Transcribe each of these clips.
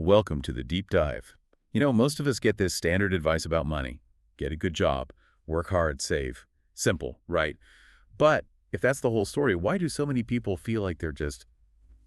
Welcome to the deep dive. Most of us get this standard advice about money. Get a good job, work hard, save. Simple, right? But if that's the whole story, why do so many people feel like they're just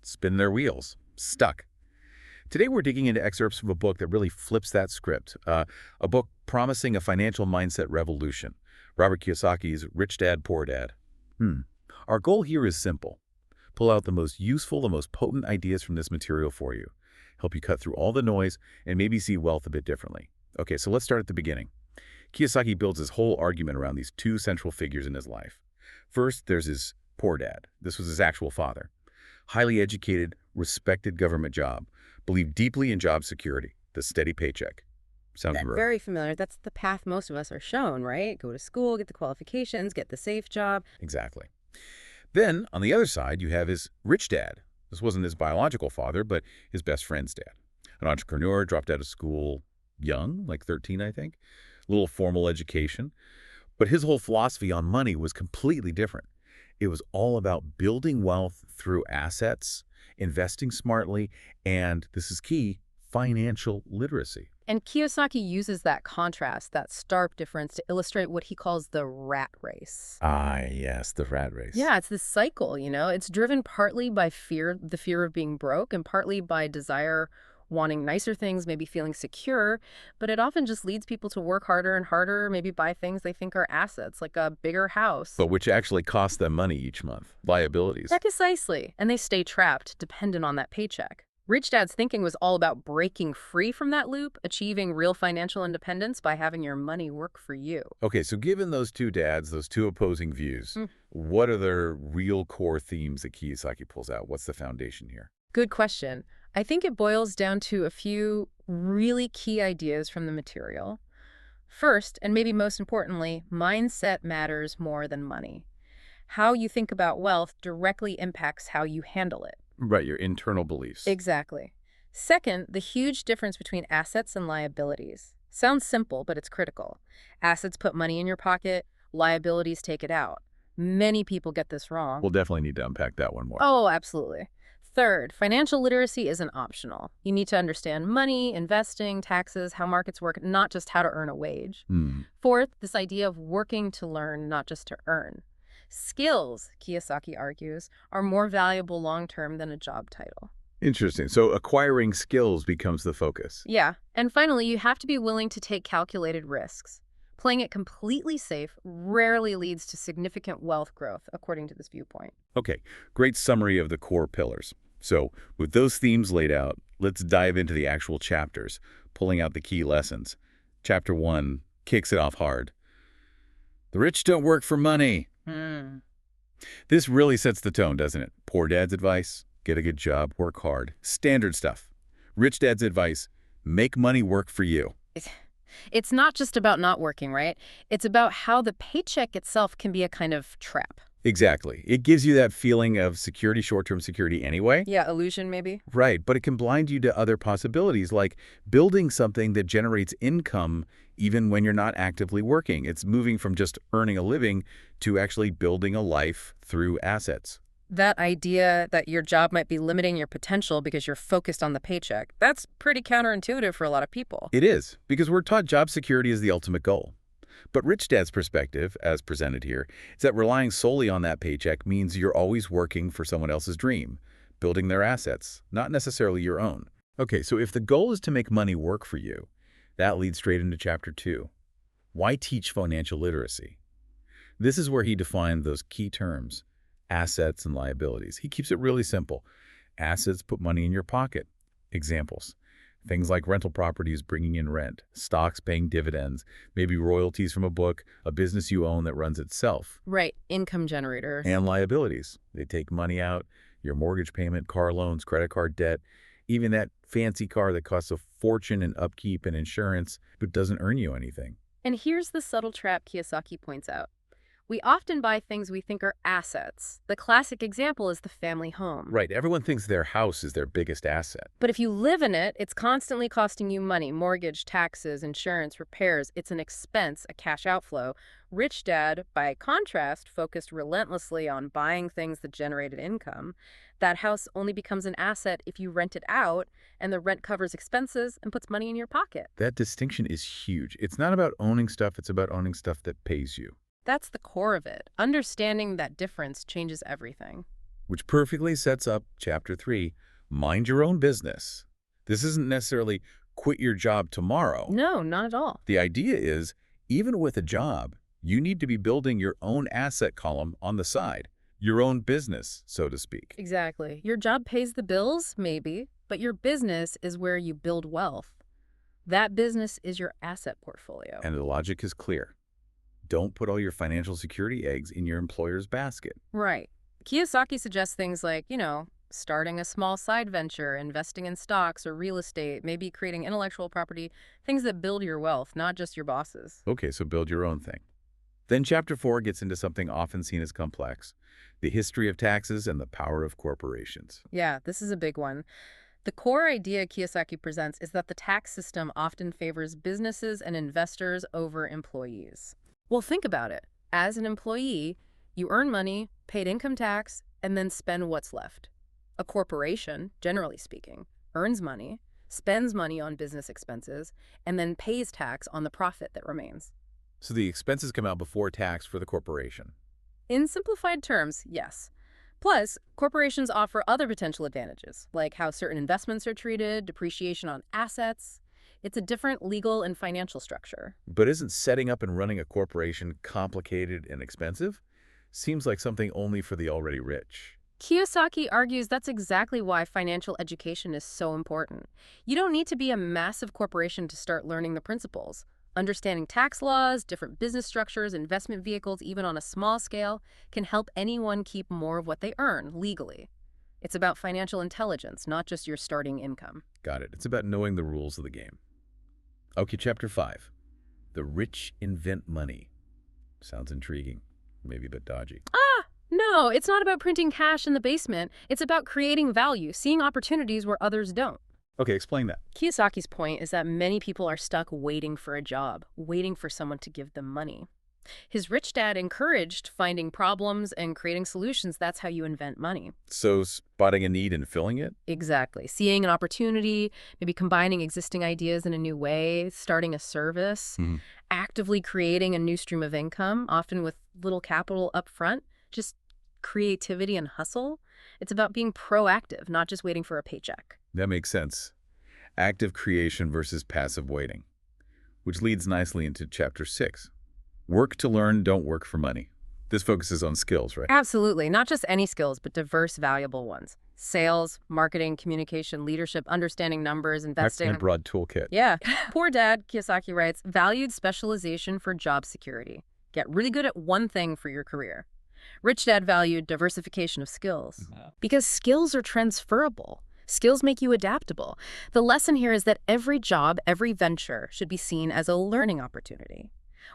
spinning their wheels, stuck? Today we're digging into excerpts from a book that really flips that script, a book promising a financial mindset revolution, Robert Kiyosaki's Rich Dad, Poor Dad. Our goal here is simple. Pull out the most useful, the most potent ideas from this material for you. Help you cut through all the noise and maybe see wealth a bit differently. Okay, so let's start at the beginning. Kiyosaki builds his whole argument around these two central figures in his life. First, there's his poor dad. This was his actual father. Highly educated, respected government job. Believed deeply in job security, the steady paycheck. Sound familiar? Very familiar. That's the path most of us are shown, right? Go to school, get the qualifications, get the safe job. Exactly. Then, on the other side, you have his rich dad. This wasn't his biological father, but his best friend's dad. An entrepreneur, dropped out of school young, like 13, I think. Little formal education. But his whole philosophy on money was completely different. It was all about building wealth through assets, investing smartly, and, this is key, financial literacy. And Kiyosaki uses that contrast, that stark difference, to illustrate what he calls the rat race. Ah, yes, the rat race. Yeah, it's this cycle, It's driven partly by fear, the fear of being broke, and partly by desire, wanting nicer things, maybe feeling secure. But it often just leads people to work harder and harder, maybe buy things they think are assets, like a bigger house. But which actually costs them money each month. Liabilities. Precisely. And they stay trapped, dependent on that paycheck. Rich Dad's thinking was all about breaking free from that loop, achieving real financial independence by having your money work for you. Okay, so given those two dads, those two opposing views, what are the real core themes that Kiyosaki pulls out? What's the foundation here? Good question. I think it boils down to a few really key ideas from the material. First, and maybe most importantly, mindset matters more than money. How you think about wealth directly impacts how you handle it. Right, your internal beliefs. Exactly. Second, the huge difference between assets and liabilities. Sounds simple, but it's critical. Assets put money in your pocket, liabilities take it out. Many people get this wrong. We'll definitely need to unpack that one more. Oh, absolutely. Third, financial literacy isn't optional. You need to understand money, investing, taxes, how markets work, not just how to earn a wage. Fourth, this idea of working to learn, not just to earn. Skills, Kiyosaki argues, are more valuable long-term than a job title. Interesting. So acquiring skills becomes the focus. Yeah. And finally, you have to be willing to take calculated risks. Playing it completely safe rarely leads to significant wealth growth, according to this viewpoint. Okay, great summary of the core pillars. So with those themes laid out, let's dive into the actual chapters, pulling out the key lessons. Chapter 1 kicks it off hard. The rich don't work for money. This really sets the tone, doesn't it? Poor dad's advice, get a good job, work hard. Standard stuff. Rich dad's advice, make money work for you. It's not just about not working, right? It's about how the paycheck itself can be a kind of trap. Exactly. It gives you that feeling of security, short-term security anyway. Yeah, illusion maybe. Right, but it can blind you to other possibilities, like building something that generates income even when you're not actively working. It's moving from just earning a living to actually building a life through assets. That idea that your job might be limiting your potential because you're focused on the paycheck, that's pretty counterintuitive for a lot of people. It is, because we're taught job security is the ultimate goal. But Rich Dad's perspective, as presented here, is that relying solely on that paycheck means you're always working for someone else's dream, building their assets, not necessarily your own. Okay, so if the goal is to make money work for you, that leads straight into Chapter 2. Why teach financial literacy? This is where he defined those key terms, assets and liabilities. He keeps it really simple. Assets put money in your pocket. Examples. Things like rental properties bringing in rent, stocks paying dividends, maybe royalties from a book, a business you own that runs itself. Right, income generators. And liabilities. They take money out, your mortgage payment, car loans, credit card debt, even that fancy car that costs a fortune in upkeep and insurance but doesn't earn you anything. And here's the subtle trap Kiyosaki points out. We often buy things we think are assets. The classic example is the family home. Right, everyone thinks their house is their biggest asset. But if you live in it, it's constantly costing you money: mortgage, taxes, insurance, repairs. It's an expense, a cash outflow. Rich Dad, by contrast, focused relentlessly on buying things that generated income. That house only becomes an asset if you rent it out, and the rent covers expenses and puts money in your pocket. That distinction is huge. It's not about owning stuff, it's about owning stuff that pays you. That's the core of it. Understanding that difference changes everything. Which perfectly sets up Chapter 3, Mind Your Own Business. This isn't necessarily quit your job tomorrow. No, not at all. The idea is, even with a job, you need to be building your own asset column on the side, your own business, so to speak. Exactly. Your job pays the bills, maybe, but your business is where you build wealth. That business is your asset portfolio. And the logic is clear. Don't put all your financial security eggs in your employer's basket. Right. Kiyosaki suggests things like, starting a small side venture, investing in stocks or real estate, maybe creating intellectual property, things that build your wealth, not just your boss's. Okay, so build your own thing. Then Chapter 4 gets into something often seen as complex, the history of taxes and the power of corporations. Yeah, this is a big one. The core idea Kiyosaki presents is that the tax system often favors businesses and investors over employees. Well, think about it. As an employee, you earn money, paid income tax, and then spend what's left. A corporation, generally speaking, earns money, spends money on business expenses, and then pays tax on the profit that remains. So the expenses come out before tax for the corporation. In simplified terms, yes. Plus, corporations offer other potential advantages, like how certain investments are treated, depreciation on assets. It's a different legal and financial structure. But isn't setting up and running a corporation complicated and expensive? Seems like something only for the already rich. Kiyosaki argues that's exactly why financial education is so important. You don't need to be a massive corporation to start learning the principles. Understanding tax laws, different business structures, investment vehicles, even on a small scale, can help anyone keep more of what they earn legally. It's about financial intelligence, not just your starting income. Got it. It's about knowing the rules of the game. Okay, Chapter 5. The rich invent money. Sounds intriguing, maybe a bit dodgy. No, it's not about printing cash in the basement. It's about creating value, seeing opportunities where others don't. Okay, explain that. Kiyosaki's point is that many people are stuck waiting for a job, waiting for someone to give them money. His rich dad encouraged finding problems and creating solutions. That's how you invent money. So spotting a need and filling it? Exactly. Seeing an opportunity, maybe combining existing ideas in a new way, starting a service, actively creating a new stream of income, often with little capital up front, just creativity and hustle. It's about being proactive, not just waiting for a paycheck. That makes sense. Active creation versus passive waiting. Which leads nicely into Chapter 6. Work to learn, don't work for money. This focuses on skills, right? Absolutely. Not just any skills, but diverse, valuable ones. Sales, marketing, communication, leadership, understanding numbers, investing. A broad toolkit. Yeah. Poor Dad, Kiyosaki writes, valued specialization for job security. Get really good at one thing for your career. Rich Dad valued diversification of skills. Because skills are transferable. Skills make you adaptable. The lesson here is that every job, every venture should be seen as a learning opportunity.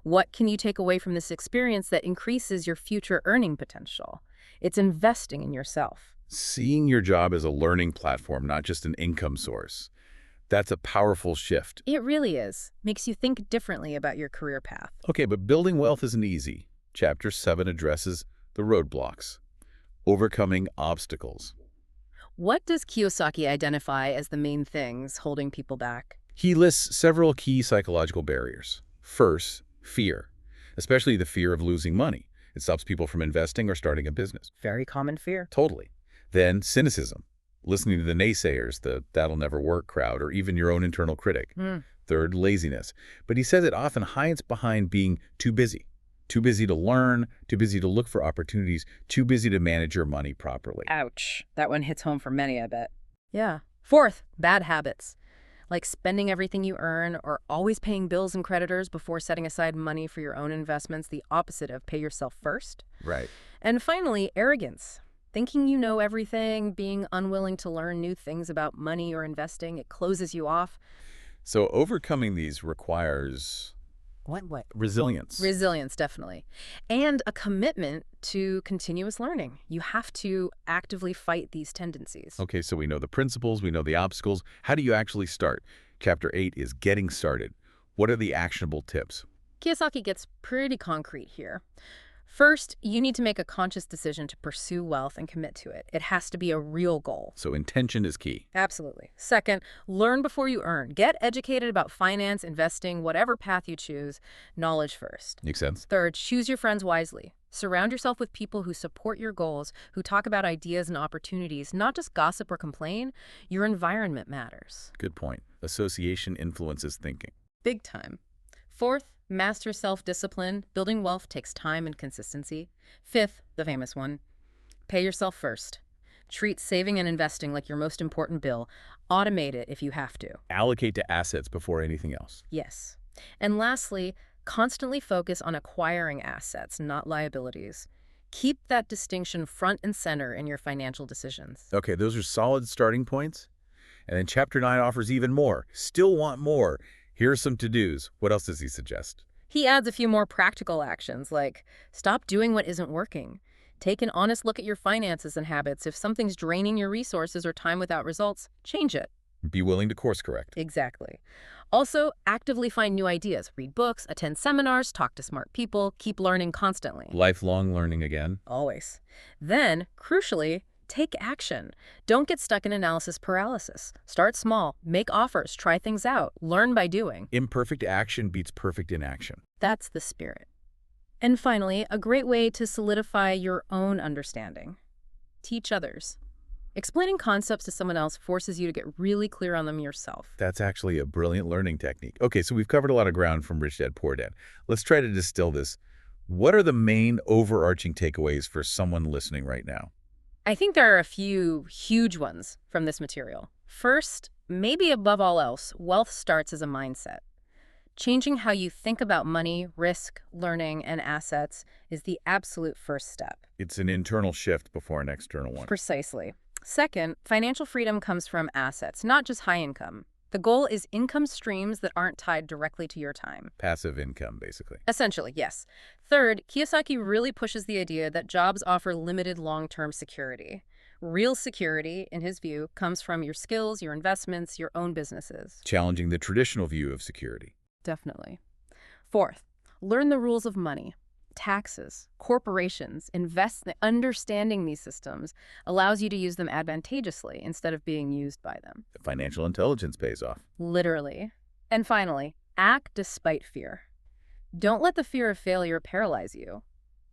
What can you take away from this experience that increases your future earning potential? It's investing in yourself. Seeing your job as a learning platform, not just an income source. That's a powerful shift. It really is. Makes you think differently about your career path. Okay, but building wealth isn't easy. Chapter 7 addresses the roadblocks, overcoming obstacles. What does Kiyosaki identify as the main things holding people back? He lists several key psychological barriers. First, fear, especially the fear of losing money. It stops people from investing or starting a business. Very common fear. Totally. Then cynicism, listening to the naysayers, the that'll never work crowd, or even your own internal critic. Third, laziness. But he says it often hides behind being too busy. Too busy to learn, too busy to look for opportunities, too busy to manage your money properly. Ouch. That one hits home for many, I bet. Yeah. Fourth, bad habits. Like spending everything you earn or always paying bills and creditors before setting aside money for your own investments, the opposite of pay yourself first. Right. And finally, arrogance. Thinking you know everything, being unwilling to learn new things about money or investing, it closes you off. So overcoming these requires What? Resilience. Resilience, definitely. And a commitment to continuous learning. You have to actively fight these tendencies. Okay, so we know the principles, we know the obstacles. How do you actually start? Chapter 8 is getting started. What are the actionable tips? Kiyosaki gets pretty concrete here. First, you need to make a conscious decision to pursue wealth and commit to it. It has to be a real goal. So intention is key. Absolutely. Second, learn before you earn. Get educated about finance, investing, whatever path you choose. Knowledge first. Makes sense? Third, choose your friends wisely. Surround yourself with people who support your goals, who talk about ideas and opportunities, not just gossip or complain. Your environment matters. Good point. Association influences thinking. Big time. Fourth, master self-discipline. Building wealth takes time and consistency. Fifth, the famous one, pay yourself first. Treat saving and investing like your most important bill. Automate it if you have to. Allocate to assets before anything else. Yes. And lastly, constantly focus on acquiring assets, not liabilities. Keep that distinction front and center in your financial decisions. Okay, those are solid starting points. And then Chapter 9 offers even more. Still want more. Here are some to-dos. What else does he suggest? He adds a few more practical actions, like stop doing what isn't working. Take an honest look at your finances and habits. If something's draining your resources or time without results, change it. Be willing to course correct. Exactly. Also, actively find new ideas. Read books, attend seminars, talk to smart people, keep learning constantly. Lifelong learning again. Always. Then, crucially, take action. Don't get stuck in analysis paralysis. Start small, make offers, try things out, learn by doing. Imperfect action beats perfect inaction. That's the spirit. And finally, a great way to solidify your own understanding. Teach others. Explaining concepts to someone else forces you to get really clear on them yourself. That's actually a brilliant learning technique. Okay, so we've covered a lot of ground from Rich Dad, Poor Dad. Let's try to distill this. What are the main overarching takeaways for someone listening right now? I think there are a few huge ones from this material. First, maybe above all else, wealth starts as a mindset. Changing how you think about money, risk, learning, and assets is the absolute first step. It's an internal shift before an external one. Precisely. Second, financial freedom comes from assets, not just high income. The goal is income streams that aren't tied directly to your time. Passive income, basically. Essentially, yes. Third, Kiyosaki really pushes the idea that jobs offer limited long-term security. Real security, in his view, comes from your skills, your investments, your own businesses. Challenging the traditional view of security. Definitely. Fourth, learn the rules of money. Taxes, corporations, investment. Understanding these systems allows you to use them advantageously instead of being used by them. Financial intelligence pays off. Literally. And finally, act despite fear. Don't let the fear of failure paralyze you.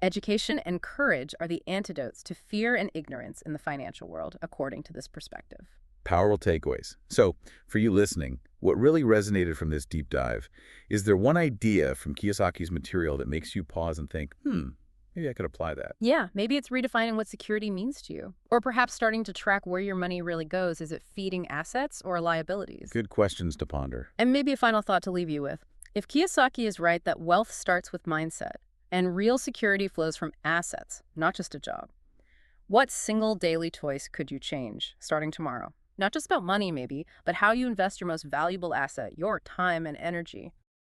Education and courage are the antidotes to fear and ignorance in the financial world, according to this perspective. Powerful takeaways. So, for you listening, what really resonated from this deep dive? Is there one idea from Kiyosaki's material that makes you pause and think, maybe I could apply that? Yeah, maybe it's redefining what security means to you. Or perhaps starting to track where your money really goes. Is it feeding assets or liabilities? Good questions to ponder. And maybe a final thought to leave you with. If Kiyosaki is right that wealth starts with mindset and real security flows from assets, not just a job, what single daily choice could you change starting tomorrow? Not just about money, maybe, but how you invest your most valuable asset, your time and energy.